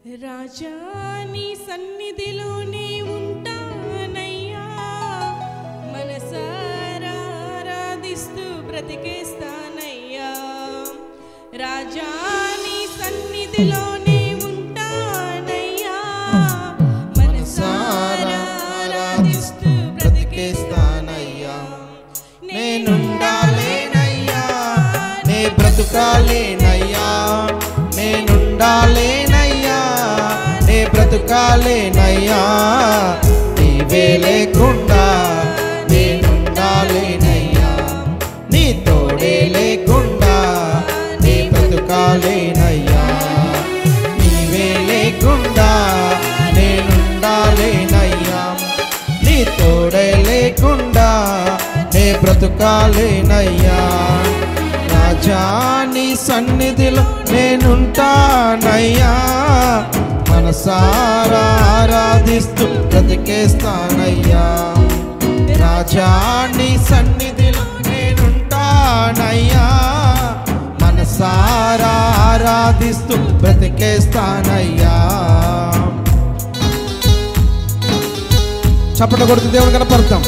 రాజా నీ సన్నిధిలోనే ఉంటానయ్యా, మనసారా ఆరాధిస్తూ బ్రతికేస్తానయ్యా. రాజా నీ సన్నిధిలోనే ఉంటానయ్యా, మనసారా ఆరాధిస్తూ బ్రతికేస్తానయ్యా. నేనుండాలేనయ్యా, నే బ్రతుకాలేనయ్యా, నేనుండాలేనయ్యా, నే బ్రతుకాలేనయ్యా. నీవే లేకుండా నేనుండాలేనయ్యా, నీ తోడే లేకుండా నే బ్రతుకాలేనయ్యా. నీవే లేకుండా నేనుండాలేనయ్యా, నీ తోడే లేకుండా నే బ్రతుకాలేనయ్యా. రాజా నీ సన్నిధిలో నేనుంటానయ్యా, మనసారా ఆరాధిస్తూ బ్రతికేస్తానయ్యా. రాజా నీ సన్నిధిలో నేనుంటానయ్యా, మనసారా ఆరాధిస్తూ బ్రతికేస్తానయ్యా. చప్పట్లు కొడుతూ దేవుని కనపడతాం.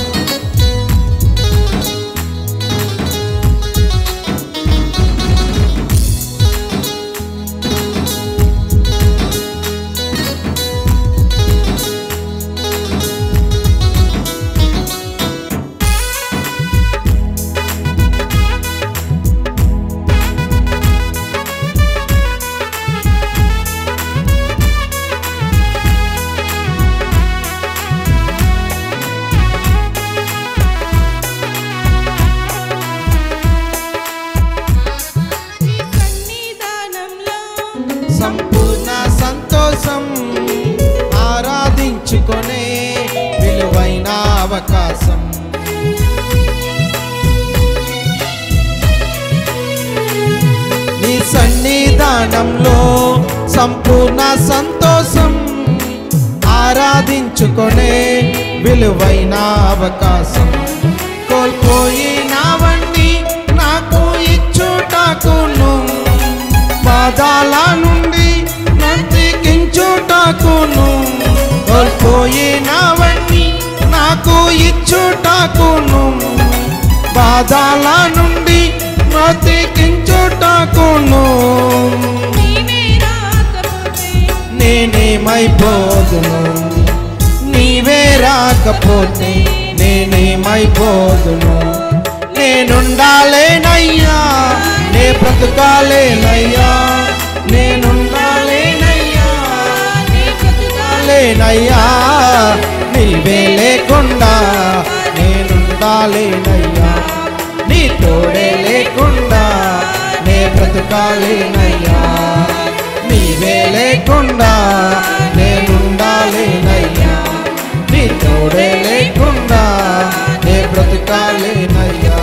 సంపూర్ణ సంతోషం ఆరాధించుకొనే విలువైన అవకాశం. నీ సన్నిధానంలో సంపూర్ణ సంతోషం ఆరాధించుకొనే విలువైన అవకాశం. కోల్పోయినవన్నీ నాకు ఇచ్చుటకును, బాధల నుండి బ్రతికించుటకును, కోల్పోయినవన్నీ నాకు ఇచ్చుటకును, బాధల నుండి బ్రతికించుటకును. నేనేమైపోదును, నీవే రాకపోతే నేనేమైపోదును. నేనుండాలేనయ్యా, నే బ్రతుకాలేనయ్యా, నేనుండాలేనయ్యా, నే బ్రతుకాలేనయ్యా. నీవే లేకుండా నేనుండాలేనయ్యా, నీ తోడే లేకుండా నే బ్రతుకాలేనయ్యా. నీవే లేకుండా నేనుండాలేనయ్యా, నీ తోడే లేకుండా నే బ్రతుకాలేనయ్యా.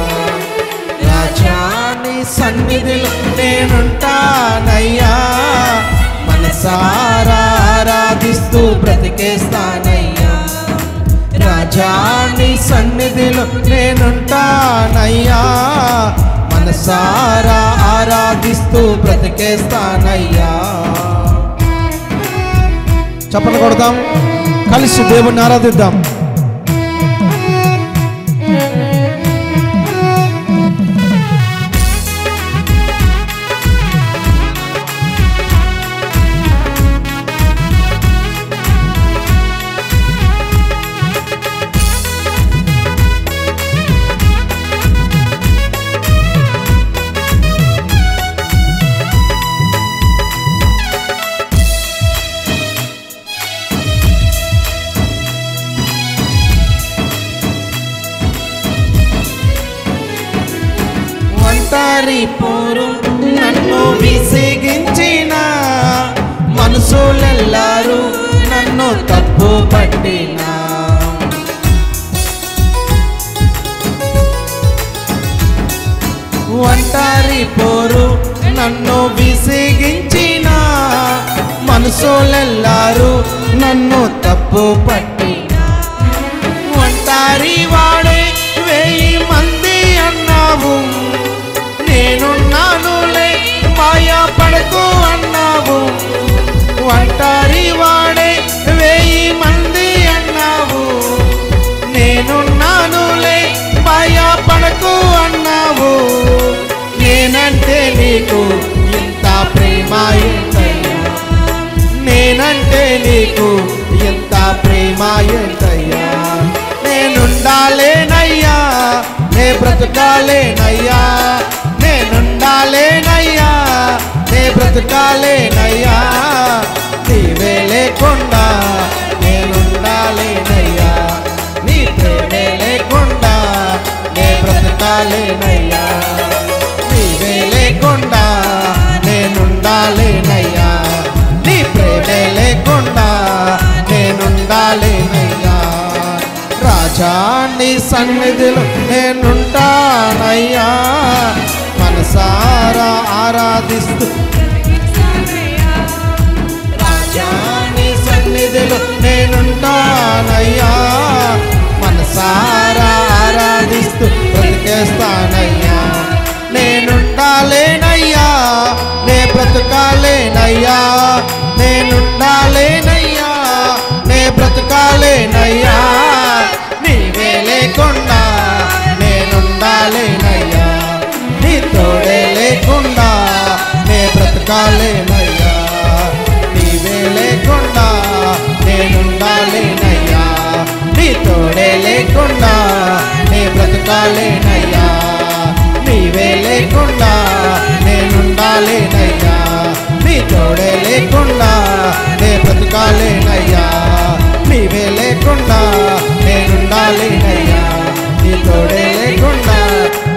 రాజా నీ సన్నిధిలో నేనుంటానయ్యా, మనసారా ఆరాధిస్తూ బ్రతికేస్తానయ్యా. రాజా నీ సన్నిధిలో నేనుంటానయ్యా, మనసారా ఆరాధిస్తూ బ్రతికేస్తానయ్యా. చప్పట్లు కొడదాం, కలిసి దేవుణ్ణి ఆరాధిద్దాం. పోరు నన్ను విసిగించిన మనుషులెల్లారు నన్ను తప్పు పట్టిన, ఒంటరి పోరు నన్ను విసిగించిన మనుషులెల్లారు నన్ను తప్పు పట్టిన. ఒంటరి వాడే 1000 మంది అన్నావు, నేనున్నానులే మాయపడకు అన్నావు. ఒంటరి నేనంటే నీకు ఎంత ప్రేమ ఎంతయ్యా. నేనుండాలేనయ్యా, నే బ్రతుకాలేనయ్యా, నేనుండాలేనయ్యా, నే బ్రతుకాలేనయ్యా. నీవే లేకుండా నేనుండాలేనయ్యా, నీ ప్రేమే లేకుండా నే బ్రతుకాలేనయ్యా. నీవే లేకుండా నేనుండాలేనయ్యా, నీ ప్రేమే లేకుండా నేనుండాలేనయ్యా. రాజా నీ సన్నిధిలో నేనుంటానయ్యా, మనసారా ఆరాధిస్తూ. రాజా నీ సన్నిధిలో నేనుంటానయ్యా, మనసారా ఆరాధిస్తూ బ్రతికేస్తానయ్యా. నేనుండాలేనయ్యా, నే బ్రతుకాలేనయ్యా, నేనుండాలేనయ్యా, నే బ్రతుకాలేనయ్యా. నీవే లేకుండా నేనుండాలేనయ్యా, నీ తోడే లేకుండా నే బ్రతుకాలేనయ్యా. నీవే లేకుండా నేనుండాలేనయ్యా, నీ తోడే లేకుండా నే బ్రతుకాలేనయ్యా. నీవే లేకుండా నేనుండాలేనయ్యా, నీ తోడే లేకుండా నే బ్రతుకాలేనయ్యా. నీవే లేకుండా నేనుండాలేనయ్యా, నీ తోడే లేకుండా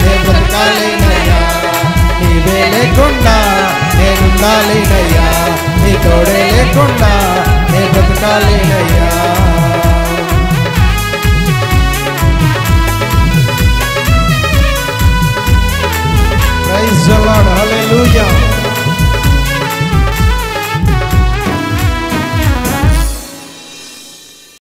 నే బ్రతుకాలేనయ్యా. నీవే లేకుండా నేనుండాలేనయ్యా, నీ తోడే లేకుండా నే బ్రతుకాలేనయ్యా.